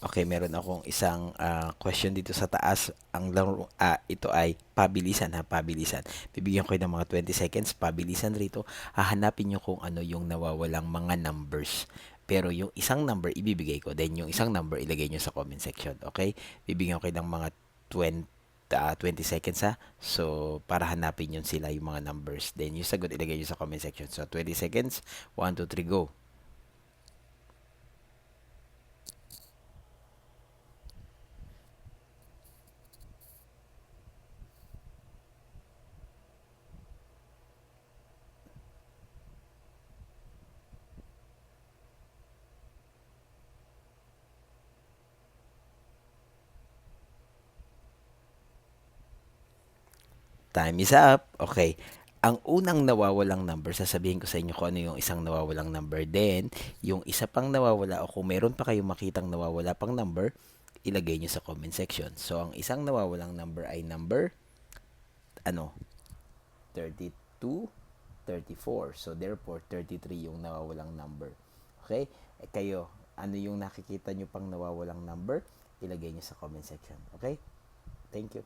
Okay, meron akong isang question dito sa taas. Ang laro, ito ay pabilisan ha, pabilisan. Bibigyan ko kayo ng mga 20 seconds, pabilisan rito. Hahanapin nyo kung ano yung nawawalang mga numbers. Pero yung isang number ibibigay ko, then yung isang number ilagay nyo sa comment section. Okay? Bibigyan ko kayo ng mga 20 seconds ha. So, para hanapin yun sila yung mga numbers. Then yung sagot ilagay nyo sa comment section. So, 20 seconds. 1, 2, 3, go. Time is up. Okay. Ang unang nawawalang number, sasabihin ko sa inyo kung ano yung isang nawawalang number. Then, yung isa pang nawawala o kung meron pa kayong makitang nawawala pang number, ilagay nyo sa comment section. So, ang isang nawawalang number ay number, ano, 32, 34. So, therefore, 33 yung nawawalang number. Okay? Kayo, ano yung nakikita nyo pang nawawalang number? Ilagay nyo sa comment section. Okay? Thank you.